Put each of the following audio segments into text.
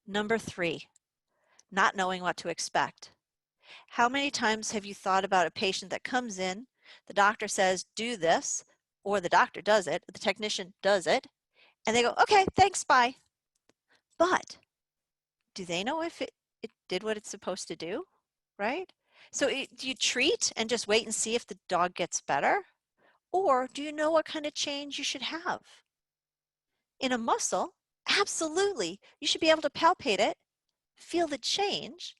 Number 3, not knowing what to expect. How many times have you thought about a patient that comes in, the doctor says, do this, or the doctor does it, the technician does it, and they go, okay, thanks, bye. But do they know if it did what it's supposed to do, right? So do you treat and just wait and see if the dog gets better? Or do you know what kind of change you should have? In a muscle, absolutely. You should be able to palpate it, feel the change,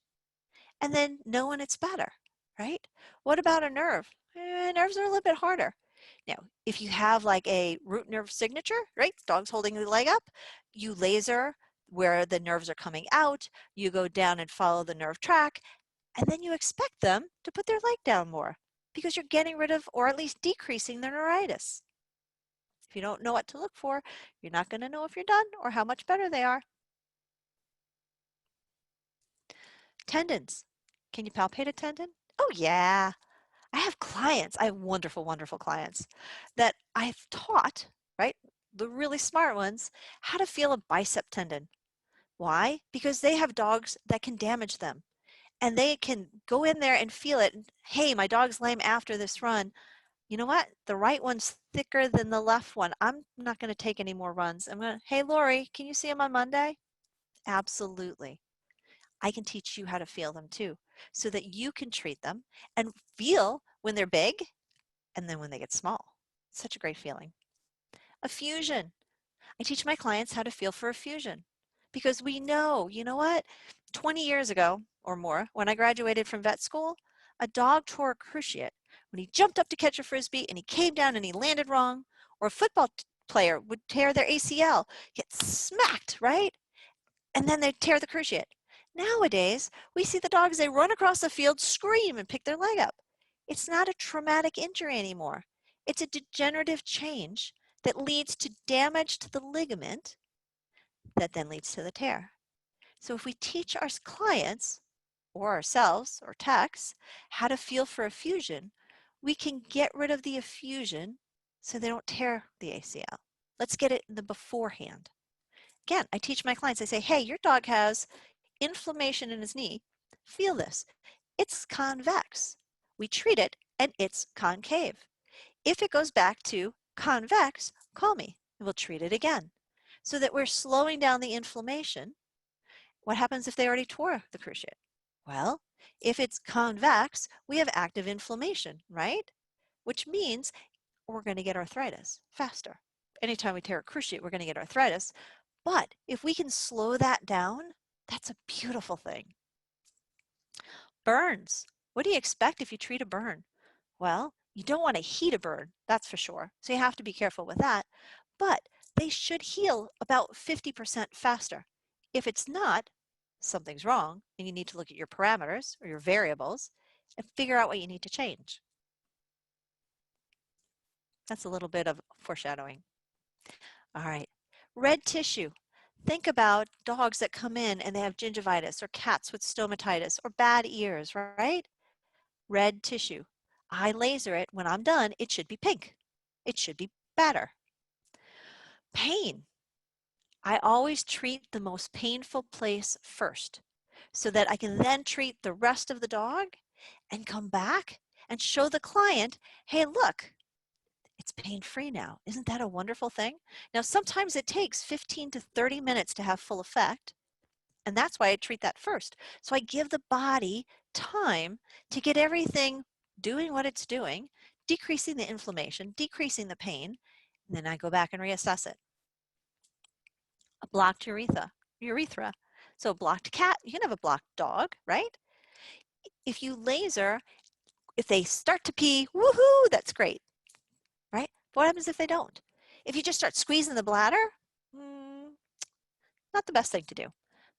and then know when it's better, right? What about a nerve? Nerves are a little bit harder. Now, if you have like a root nerve signature, right? Dog's holding the leg up, you laser where the nerves are coming out, you go down and follow the nerve track, and then you expect them to put their leg down more because you're getting rid of or at least decreasing their neuritis. If you don't know what to look for, you're not going to know if you're done or how much better they are. Tendons. Can you palpate a tendon? Oh yeah. I have clients, I have wonderful, wonderful clients that I've taught, right, the really smart ones, how to feel a bicep tendon. Why? Because they have dogs that can damage them. And they can go in there and feel it. Hey, my dog's lame after this run. You know what? The right one's thicker than the left one. I'm not going to take any more runs. I'm going to, hey, Lori, can you see him on Monday? Absolutely. I can teach you how to feel them too, so that you can treat them and feel when they're big and then when they get small. Such a great feeling. A fusion. I teach my clients how to feel for a fusion because we know, you know what? 20 years ago or more, when I graduated from vet school, a dog tore a cruciate when he jumped up to catch a frisbee and he came down and he landed wrong, or a football player would tear their ACL, get smacked, right? And then they tear the cruciate. Nowadays, we see the dogs, they run across the field, scream, and pick their leg up. It's not a traumatic injury anymore. It's a degenerative change that leads to damage to the ligament that then leads to the tear. So if we teach our clients or ourselves or techs how to feel for effusion, we can get rid of the effusion so they don't tear the ACL. Let's get it in the beforehand. Again, I teach my clients, I say, hey, your dog has inflammation in his knee. Feel this. It's convex. We treat it and it's concave. If it goes back to convex, call me and we'll treat it again so that we're slowing down the inflammation. What happens if they already tore the cruciate? Well, if it's convex, we have active inflammation, right? Which means we're going to get arthritis faster. Anytime we tear a cruciate, we're going to get arthritis. But if we can slow that down, that's a beautiful thing. Burns. What do you expect if you treat a burn? Well, you don't want to heat a burn, that's for sure. So you have to be careful with that. But they should heal about 50% faster. If it's not, something's wrong and you need to look at your parameters or your variables and figure out what you need to change. That's a little bit of foreshadowing. All right, red tissue. Think about dogs that come in and they have gingivitis or cats with stomatitis or bad ears, right? Red tissue. I laser it. When I'm done, it should be pink. It should be better. Pain. I always treat the most painful place first so that I can then treat the rest of the dog and come back and show the client, hey, look, it's pain-free now. Isn't that a wonderful thing? Now, sometimes it takes 15 to 30 minutes to have full effect, and that's why I treat that first. So I give the body time to get everything doing what it's doing, decreasing the inflammation, decreasing the pain, and then I go back and reassess it. A blocked urethra. So a blocked cat, you can have a blocked dog, right? If you laser, if they start to pee, woohoo, that's great, right? But what happens if they don't? If you just start squeezing the bladder, not the best thing to do.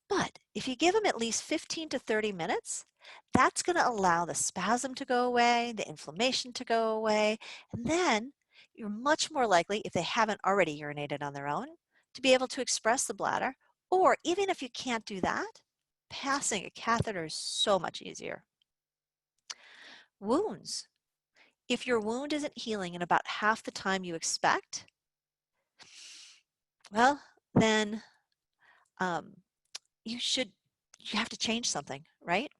But if you give them at least 15 to 30 minutes, that's going to allow the spasm to go away, the inflammation to go away, and then you're much more likely, if they haven't already urinated on their own, to be able to express the bladder, or even if you can't do that, passing a catheter is so much easier. Wounds. If your wound isn't healing in about half the time you expect, well, then you should you have to change something, right?